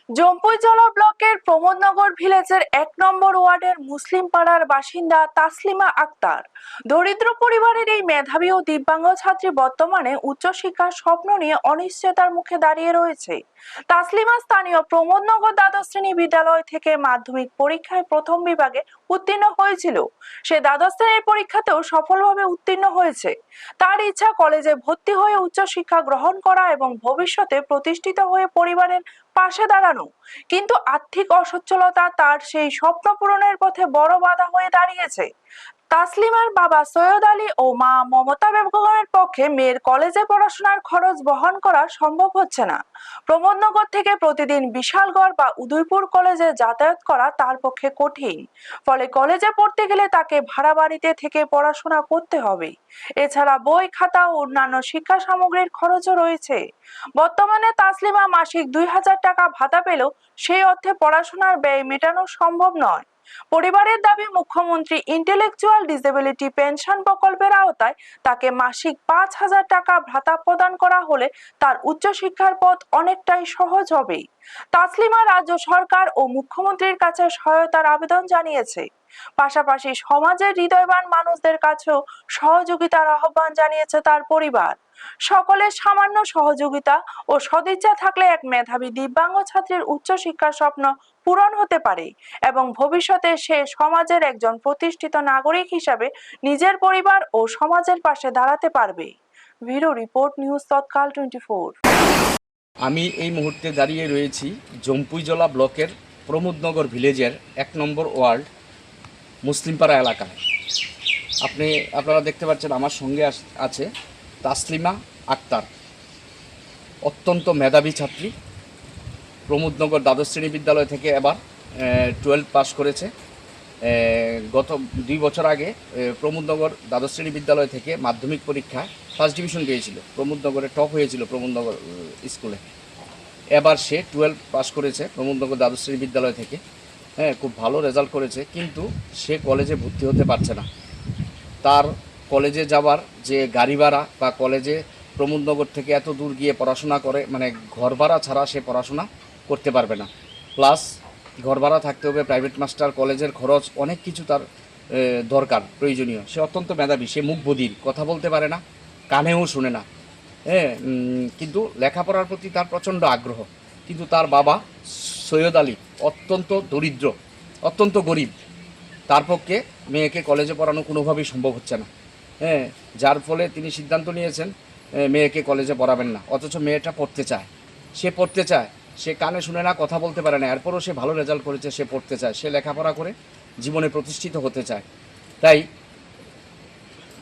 জম্পুইজলা ব্লকের প্রমোদনগর ভিলেজের ১ নম্বর ওয়ার্ডের মুসলিম পাড়ার বাসিন্দা তাসলিমা আক্তার দরিদ্র পরিবারের এই মেধাবী ও দিব্যাঙ্গ ছাত্রী বর্তমানে উচ্চশিক্ষার স্বপ্ন নিয়ে অনিশ্চয়তার মুখে দাঁড়িয়ে রয়েছে। তাসলিমা স্থানীয় প্রমোদনগর দ্বাদশ শ্রেণী বিদ্যালয় থেকে মাধ্যমিক পরীক্ষায় প্রথম বিভাগে উত্তীর্ণ হয়েছিল। সে দ্বাদশ শ্রেণীর পরীক্ষাতেও সফলভাবে উত্তীর্ণ হয়েছে। তার ইচ্ছা কলেজে ভর্তি হয়ে উচ্চশিক্ষা গ্রহণ করা এবং ভবিষ্যতে প্রতিষ্ঠিত হয়ে পরিবারের পাশে দাঁড়ানো, কিন্তু আর্থিক অসচ্ছলতা তার সেই স্বপ্ন পূরণের পথে বড় বাধা হয়ে দাঁড়িয়েছে। তাসলিমার বাবা সৈয়দ আলী ও মা মমতা বেগমের পক্ষে মেয়ের কলেজে পড়াশোনার খরচ বহন করা সম্ভব হচ্ছে না। প্রমোদনগর থেকে প্রতিদিন বিশালগড় বা উদয়পুর কলেজে যাতায়াত করা তার পক্ষে কঠিন। ফলে কলেজে পড়তে গেলে তাকে ভাড়া বাড়িতে থেকে পড়াশোনা করতে হবে। এছাড়া বই, খাতা ও অন্যান্য শিক্ষা সামগ্রীর খরচও রয়েছে। বর্তমানে তাসলিমা মাসিক ২০০০ টাকা ভাতা পেলেও সেই অর্থে পড়াশোনার ব্যয় মেটানো সম্ভব নয়। পরিবারের দাবি, মুখ্যমন্ত্রী ইন্টেলেকচুয়াল ডিসেবিলিটি পেনশন প্রকল্পের আওতায় তাকে মাসিক ৫,০০০ টাকা ভাতা প্রদান করা হলে তার উচ্চশিক্ষার পথ অনেকটাই সহজ হবে। তাসলিমা রাজ্য সরকার ও মুখ্যমন্ত্রীর কাছে সহায়তার আবেদন জানিয়েছে। পাশাপাশি সমাজের হৃদয়বান মানুষদের কাছেও সহযোগিতার আহ্বান জানিয়েছে তার পরিবার। সকলের সামান্য সহযোগিতা ও সদিচ্ছা থাকলে এক মেধাবী দিব্যাঙ্গ ছাত্রীর উচ্চশিক্ষার স্বপ্ন পূরণ হতে পারে এবং ভবিষ্যতে সে সমাজের একজন প্রতিষ্ঠিত নাগরিক হিসাবে নিজের পরিবার ও সমাজের পাশে দাঁড়াতে পারবে। ব্যুরো রিপোর্ট, নিউজ তৎকাল 24। আমি এই মুহূর্তে দাঁড়িয়ে রয়েছি জম্পুইজলা ব্লকের প্রমোদনগর ভিলেজের ১ নম্বর ওয়ার্ড মুসলিমপাড়া এলাকায়। আপনারা দেখতে পাচ্ছেন আমার সঙ্গে আছে তাসলিমা আক্তার, অত্যন্ত মেধাবী ছাত্রী। প্রমোদনগর দ্বাদশ শ্রেণী বিদ্যালয় থেকে এবার 12 পাস করেছে। গত 2 বছর আগে প্রমোদনগর দ্বাদশ শ্রেণী বিদ্যালয় থেকে মাধ্যমিক পরীক্ষায় ফার্স্ট ডিভিশন পেয়েছিল, প্রমোদনগরে টপ হয়েছিল প্রমোদনগর স্কুলে। এবার সে 12 পাস করেছে প্রমোদনগর দ্বাদশ শ্রেণী বিদ্যালয় থেকে। খুব ভালো রেজাল্ট করেছে, কিন্তু সে কলেজে ভর্তি হতে পারছে না। তার কলেজে যাওয়ার যে গাড়ি ভাড়া বা কলেজে প্রমোদনগর থেকে এত দূর গিয়ে পড়াশোনা করে, মানে ঘর ভাড়া ছাড়া সে পড়াশোনা করতে পারবে না। প্লাস ঘর ভাড়া থাকতে হবে, প্রাইভেট মাস্টার, কলেজের খরচ, অনেক কিছু তার দরকার, প্রয়োজনীয়। সে অত্যন্ত মেধাবী, সে মুখ বধির, কথা বলতে পারে না, কানেও শুনে না। কিন্তু লেখাপড়ার প্রতি তার প্রচণ্ড আগ্রহ। কিন্তু তার বাবা সৈয়দ আলী অত্যন্ত দরিদ্র, অত্যন্ত গরিব। তার পক্ষে মেয়েকে কলেজে পড়ানো কোনোভাবেই সম্ভব হচ্ছে না। যার ফলে তিনি সিদ্ধান্ত নিয়েছেন মেয়েকে কলেজে পড়াবেন না। অথচ মেয়েটা পড়তে চায়, সে কানে শুনে না, কথা বলতে পারে না। এরপরও সে ভালো রেজাল্ট করেছে, সে পড়তে চায়, সে লেখাপড়া করে জীবনে প্রতিষ্ঠিত হতে চায়। তাই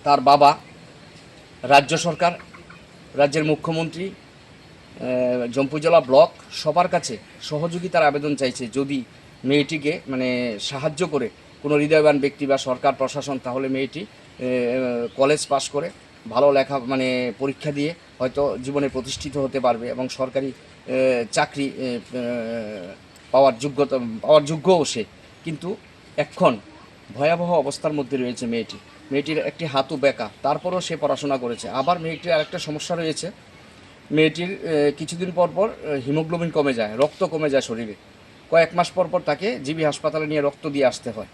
তার বাবা, রাজ্য সরকার, রাজ্যের মুখ্যমন্ত্রী, জম্পুইজলা ব্লক সবার কাছে সহযোগিতার আবেদন চাইছে। যদি মেয়েটিকে সাহায্য করে কোনো হৃদয়বান ব্যক্তি বা সরকার প্রশাসন, তাহলে মেয়েটি কলেজ পাশ করে ভালো পরীক্ষা দিয়ে হয়তো জীবনে প্রতিষ্ঠিত হতে পারবে এবং সরকারি চাকরি পাওয়ার যোগ্যও সে। কিন্তু এখন ভয়াবহ অবস্থার মধ্যে রয়েছে মেয়েটির একটি হাতও বেঁকা, তারপরও সে পড়াশোনা করেছে। আবার মেয়েটির আরেকটা সমস্যা রয়েছে, মেয়েটির কিছুদিন পর হিমোগ্লোবিন কমে যায়, রক্ত কমে যায় শরীরে। কয়েক মাস পর তাকে জিবি হাসপাতালে নিয়ে রক্ত দিয়ে আসতে হয়।